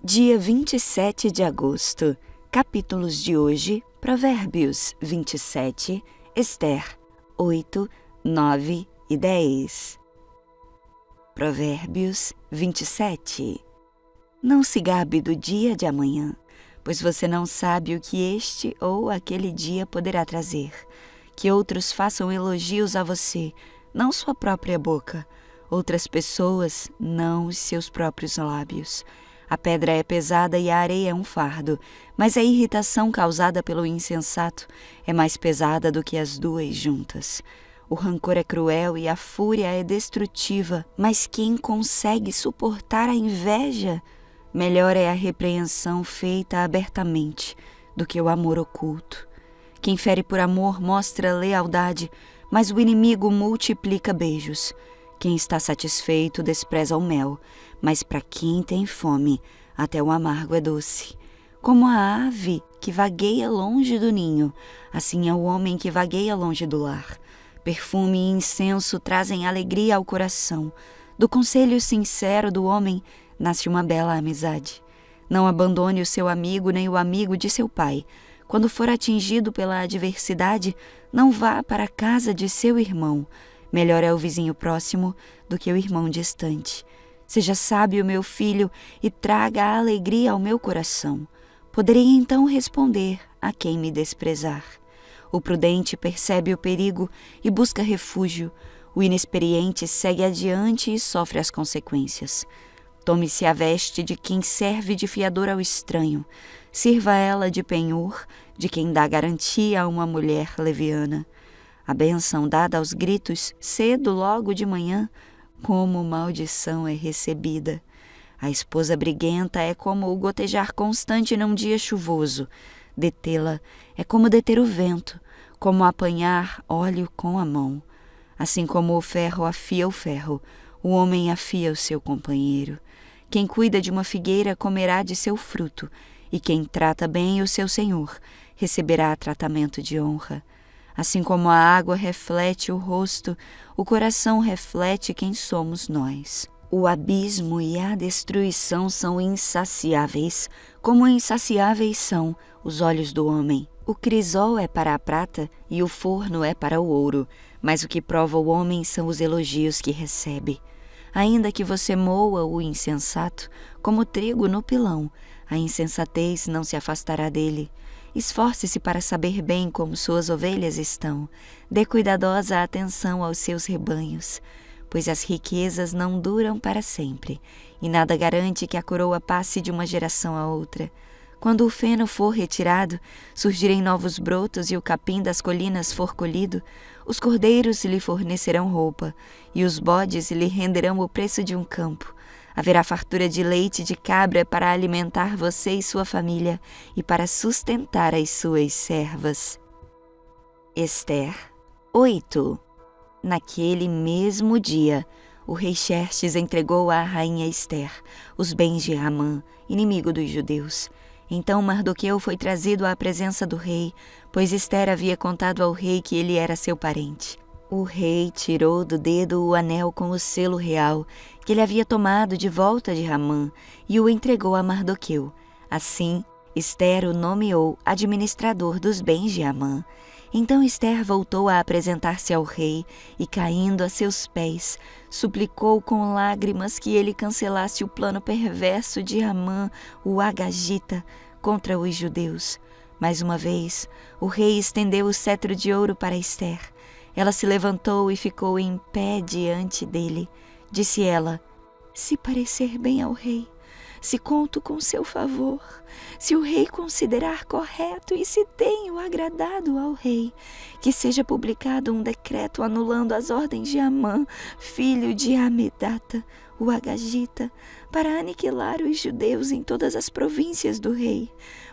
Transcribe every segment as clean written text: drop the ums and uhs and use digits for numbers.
Dia 27 de agosto. Capítulos de hoje: Provérbios 27, Ester 8, 9 e 10. Provérbios 27. Não se gabe do dia de amanhã, pois você não sabe o que este ou aquele dia poderá trazer. Que outros façam elogios a você, não sua própria boca. Outras pessoas, não os seus próprios lábios. A pedra é pesada e a areia é um fardo, mas a irritação causada pelo insensato é mais pesada do que as duas juntas. O rancor é cruel e a fúria é destrutiva, mas quem consegue suportar a inveja? Melhor é a repreensão feita abertamente do que o amor oculto. Quem fere por amor mostra lealdade, mas o inimigo multiplica beijos. Quem está satisfeito despreza o mel, mas para quem tem fome, até o amargo é doce. Como a ave que vagueia longe do ninho, assim é o homem que vagueia longe do lar. Perfume e incenso trazem alegria ao coração. Do conselho sincero do homem nasce uma bela amizade. Não abandone o seu amigo nem o amigo de seu pai. Quando for atingido pela adversidade, não vá para a casa de seu irmão. Melhor é o vizinho próximo do que o irmão distante. Seja sábio, meu filho, e traga a alegria ao meu coração. Poderei então responder a quem me desprezar. O prudente percebe o perigo e busca refúgio. O inexperiente segue adiante e sofre as consequências. Tome-se a veste de quem serve de fiador ao estranho. Sirva ela de penhor, de quem dá garantia a uma mulher leviana. A bênção dada aos gritos, cedo logo de manhã, como maldição é recebida. A esposa briguenta é como o gotejar constante num dia chuvoso. Detê-la é como deter o vento, como apanhar óleo com a mão. Assim como o ferro afia o ferro, o homem afia o seu companheiro. Quem cuida de uma figueira comerá de seu fruto, e quem trata bem o seu senhor receberá tratamento de honra. Assim como a água reflete o rosto, o coração reflete quem somos nós. O abismo e a destruição são insaciáveis, como insaciáveis são os olhos do homem. O crisol é para a prata e o forno é para o ouro, mas o que prova o homem são os elogios que recebe. Ainda que você moa o insensato, como trigo no pilão, a insensatez não se afastará dele. Esforce-se para saber bem como suas ovelhas estão. Dê cuidadosa atenção aos seus rebanhos, pois as riquezas não duram para sempre, e nada garante que a coroa passe de uma geração a outra. Quando o feno for retirado, surgirem novos brotos e o capim das colinas for colhido, os cordeiros lhe fornecerão roupa, e os bodes lhe renderão o preço de um campo. Haverá fartura de leite de cabra para alimentar você e sua família e para sustentar as suas servas. Ester 8. Naquele mesmo dia, o rei Xerxes entregou à rainha Ester os bens de Amã, inimigo dos judeus. Então Mardoqueu foi trazido à presença do rei, pois Ester havia contado ao rei que ele era seu parente. O rei tirou do dedo o anel com o selo real que ele havia tomado de volta de Amã e o entregou a Mardoqueu. Assim, Ester o nomeou administrador dos bens de Amã. Então Ester voltou a apresentar-se ao rei e, caindo a seus pés, suplicou com lágrimas que ele cancelasse o plano perverso de Amã, o Agagita, contra os judeus. Mais uma vez, o rei estendeu o cetro de ouro para Ester. Ela se levantou e ficou em pé diante dele. Disse ela: se parecer bem ao rei, se conto com seu favor, se o rei considerar correto e se tenho agradado ao rei, que seja publicado um decreto anulando as ordens de Amã, filho de Amedata, o Agagita, para aniquilar os judeus em todas as províncias do rei.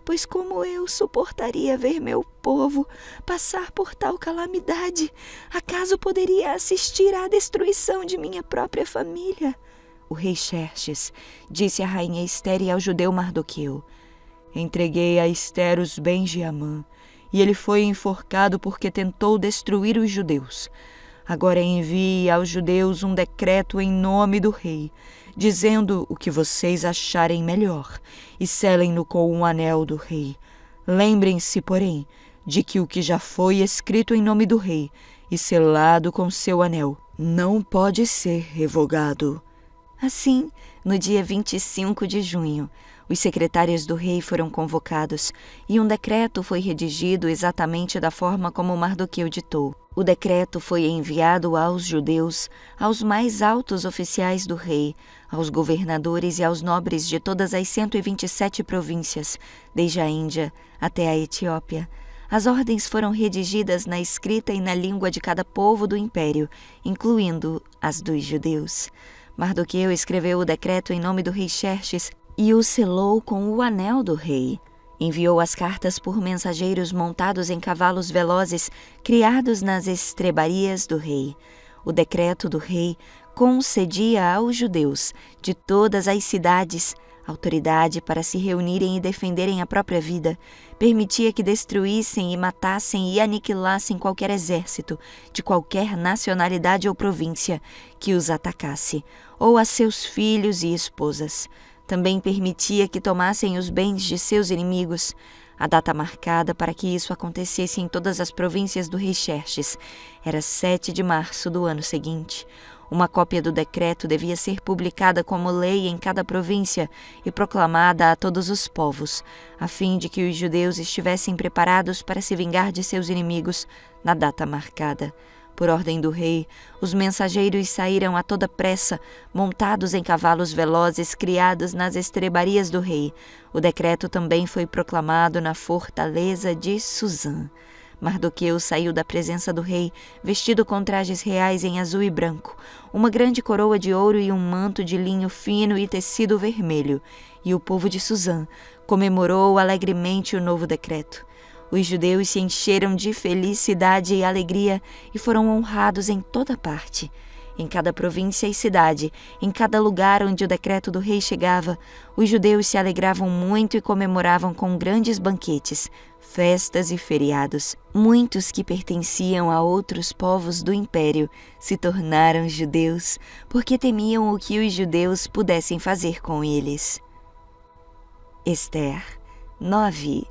Pois como eu suportaria ver meu povo passar por tal calamidade? Acaso poderia assistir à destruição de minha própria família? O rei Xerxes disse à rainha Ester e ao judeu Mardoqueu: entreguei a Ester os bens de Amã, e ele foi enforcado porque tentou destruir os judeus. Agora envie aos judeus um decreto em nome do rei, dizendo o que vocês acharem melhor, e selem-no com um anel do rei. Lembrem-se, porém, de que o que já foi escrito em nome do rei e selado com seu anel não pode ser revogado. Assim, no dia 25 de junho, os secretários do rei foram convocados e um decreto foi redigido exatamente da forma como Mardoqueu ditou. O decreto foi enviado aos judeus, aos mais altos oficiais do rei, aos governadores e aos nobres de todas as 127 províncias, desde a Índia até a Etiópia. As ordens foram redigidas na escrita e na língua de cada povo do império, incluindo as dos judeus. Mardoqueu escreveu o decreto em nome do rei Xerxes e o selou com o anel do rei. Enviou as cartas por mensageiros montados em cavalos velozes, criados nas estrebarias do rei. O decreto do rei concedia aos judeus de todas as cidades autoridade para se reunirem e defenderem a própria vida, permitia que destruíssem e matassem e aniquilassem qualquer exército, de qualquer nacionalidade ou província, que os atacasse, ou a seus filhos e esposas. Também permitia que tomassem os bens de seus inimigos. A data marcada para que isso acontecesse em todas as províncias do rei Xerxes era 7 de março do ano seguinte. Uma cópia do decreto devia ser publicada como lei em cada província e proclamada a todos os povos, a fim de que os judeus estivessem preparados para se vingar de seus inimigos na data marcada. Por ordem do rei, os mensageiros saíram a toda pressa, montados em cavalos velozes criados nas estrebarias do rei. O decreto também foi proclamado na fortaleza de Suzã. Mardoqueu saiu da presença do rei, vestido com trajes reais em azul e branco, uma grande coroa de ouro e um manto de linho fino e tecido vermelho, e o povo de Suzã comemorou alegremente o novo decreto. Os judeus se encheram de felicidade e alegria e foram honrados em toda parte. Em cada província e cidade, em cada lugar onde o decreto do rei chegava, os judeus se alegravam muito e comemoravam com grandes banquetes, festas e feriados. Muitos que pertenciam a outros povos do império se tornaram judeus porque temiam o que os judeus pudessem fazer com eles. Esther 9.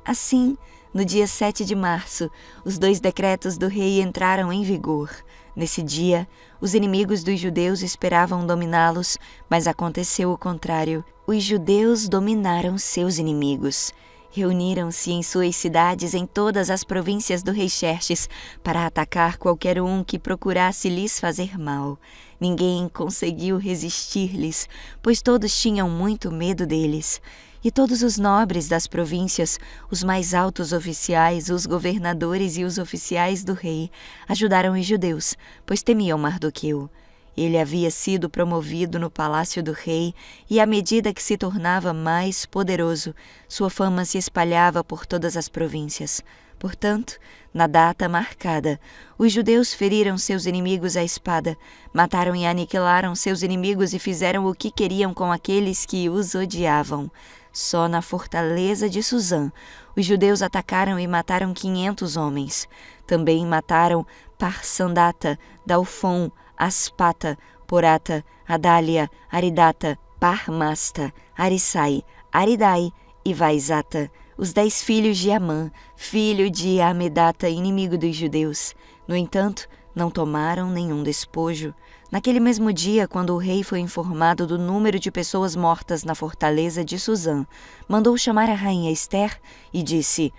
Assim, no dia 7 de março, os 2 decretos do rei entraram em vigor. Nesse dia, os inimigos dos judeus esperavam dominá-los, mas aconteceu o contrário. Os judeus dominaram seus inimigos. Reuniram-se em suas cidades em todas as províncias do rei Xerxes para atacar qualquer um que procurasse lhes fazer mal. Ninguém conseguiu resistir-lhes, pois todos tinham muito medo deles. E todos os nobres das províncias, os mais altos oficiais, os governadores e os oficiais do rei, ajudaram os judeus, pois temiam Mardoqueu. Ele havia sido promovido no palácio do rei e, à medida que se tornava mais poderoso, sua fama se espalhava por todas as províncias. Portanto, na data marcada, os judeus feriram seus inimigos à espada, mataram e aniquilaram seus inimigos e fizeram o que queriam com aqueles que os odiavam. Só na fortaleza de Suzã, os judeus atacaram e mataram 500 homens. Também mataram Parsandata, Dalfon, Aspata, Porata, Adália, Aridata, Parmasta, Arissai, Aridai e Vaizata, os 10 filhos de Amã, filho de Amedata, inimigo dos judeus. No entanto, não tomaram nenhum despojo. Naquele mesmo dia, quando o rei foi informado do número de pessoas mortas na fortaleza de Suzã, mandou chamar a rainha Esther e disse: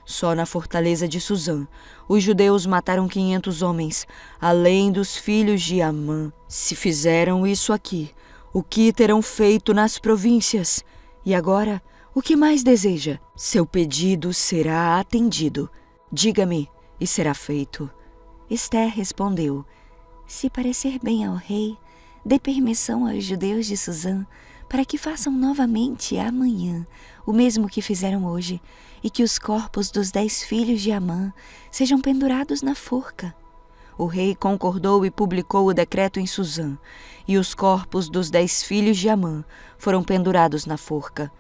só na fortaleza de Suzã, os judeus mataram 500 homens, além dos filhos de Amã. Se fizeram isso aqui, o que terão feito nas províncias? E agora, o que mais deseja? Seu pedido será atendido. Diga-me, e será feito. Esther respondeu: se parecer bem ao rei, dê permissão aos judeus de Suzã para que façam novamente amanhã o mesmo que fizeram hoje, e que os corpos dos 10 filhos de Amã sejam pendurados na forca. O rei concordou e publicou o decreto em Suzã, e os corpos dos 10 filhos de Amã foram pendurados na forca.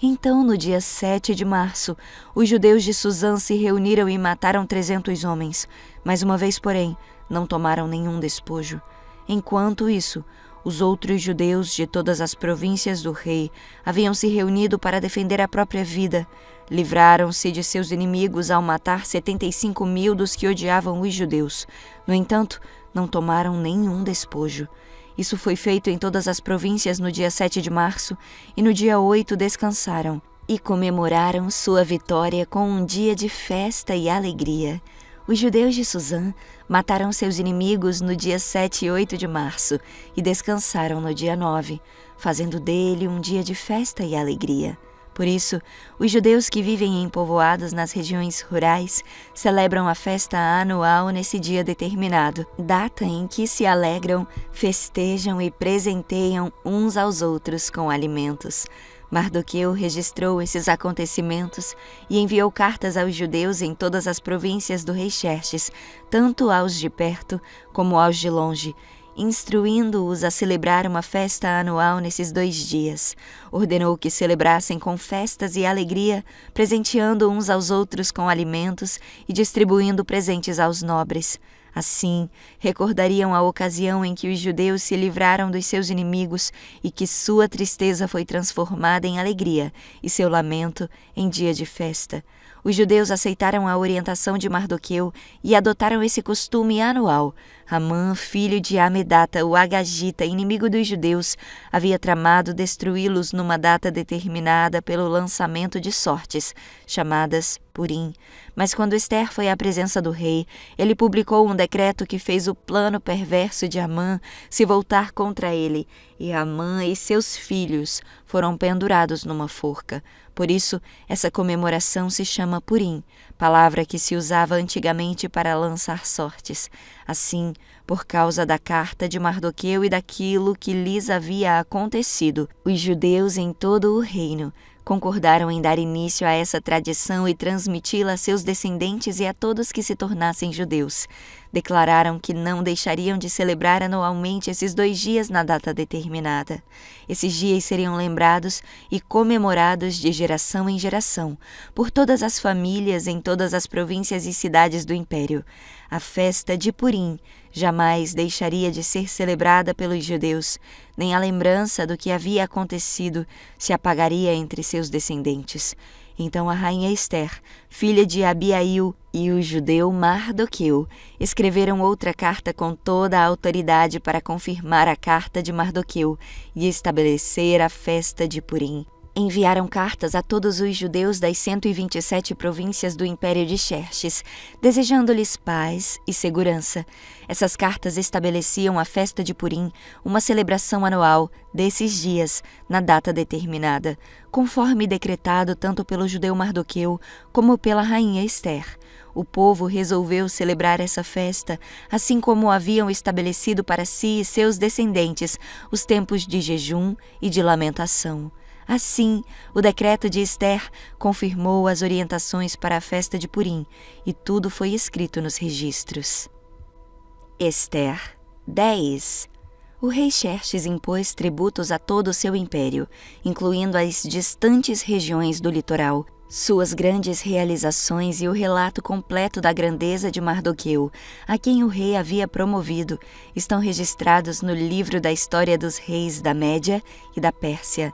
Então, no dia 7 de março, os judeus de Suzã se reuniram e mataram 300 homens, mas uma vez, porém, não tomaram nenhum despojo. Enquanto isso, Os outros judeus de todas as províncias do rei haviam se reunido para defender a própria vida. Livraram-se de seus inimigos ao matar 75.000 dos que odiavam os judeus. No entanto, não tomaram nenhum despojo. Isso foi feito em todas as províncias no dia 7 de março, e no dia 8 descansaram, e comemoraram sua vitória com um dia de festa e alegria. Os judeus de Suzã mataram seus inimigos no dia 7 e 8 de março e descansaram no dia 9, fazendo dele um dia de festa e alegria. Por isso, os judeus que vivem em povoados nas regiões rurais celebram a festa anual nesse dia determinado, data em que se alegram, festejam e presenteiam uns aos outros com alimentos. Mardoqueu registrou esses acontecimentos e enviou cartas aos judeus em todas as províncias do rei Xerxes, tanto aos de perto como aos de longe, instruindo-os a celebrar uma festa anual nesses 2 dias. Ordenou que celebrassem com festas e alegria, presenteando uns aos outros com alimentos e distribuindo presentes aos nobres. Assim, recordariam a ocasião em que os judeus se livraram dos seus inimigos e que sua tristeza foi transformada em alegria e seu lamento em dia de festa. Os judeus aceitaram a orientação de Mardoqueu e adotaram esse costume anual. Amã, filho de Amedata, o Agagita, inimigo dos judeus, havia tramado destruí-los numa data determinada pelo lançamento de sortes, chamadas Purim. Mas quando Ester foi à presença do rei, ele publicou um decreto que fez o plano perverso de Amã se voltar contra ele, e Amã e seus filhos foram pendurados numa forca. Por isso, essa comemoração se chama Purim, palavra que se usava antigamente para lançar sortes. Assim, por causa da carta de Mardoqueu e daquilo que lhes havia acontecido, os judeus em todo o reino concordaram em dar início a essa tradição e transmiti-la a seus descendentes e a todos que se tornassem judeus. Declararam que não deixariam de celebrar anualmente esses 2 dias na data determinada. Esses dias seriam lembrados e comemorados de geração em geração, por todas as famílias em todas as províncias e cidades do império. A festa de Purim jamais deixaria de ser celebrada pelos judeus, nem a lembrança do que havia acontecido se apagaria entre seus descendentes. Então a rainha Ester, filha de Abiail, e o judeu Mardoqueu escreveram outra carta com toda a autoridade para confirmar a carta de Mardoqueu e estabelecer a festa de Purim. Enviaram cartas a todos os judeus das 127 províncias do Império de Xerxes, desejando-lhes paz e segurança. Essas cartas estabeleciam a festa de Purim, uma celebração anual desses dias, na data determinada, conforme decretado tanto pelo judeu Mardoqueu como pela rainha Ester. O povo resolveu celebrar essa festa, assim como haviam estabelecido para si e seus descendentes os tempos de jejum e de lamentação. Assim, o decreto de Ester confirmou as orientações para a festa de Purim, e tudo foi escrito nos registros. Ester 10. O rei Xerxes impôs tributos a todo o seu império, incluindo as distantes regiões do litoral. Suas grandes realizações e o relato completo da grandeza de Mardoqueu, a quem o rei havia promovido, estão registrados no livro da história dos reis da Média e da Pérsia.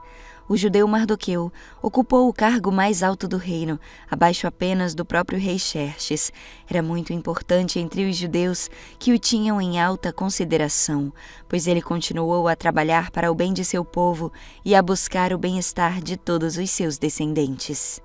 O judeu Mardoqueu ocupou o cargo mais alto do reino, abaixo apenas do próprio rei Xerxes. Era muito importante entre os judeus que o tinham em alta consideração, pois ele continuou a trabalhar para o bem de seu povo e a buscar o bem-estar de todos os seus descendentes.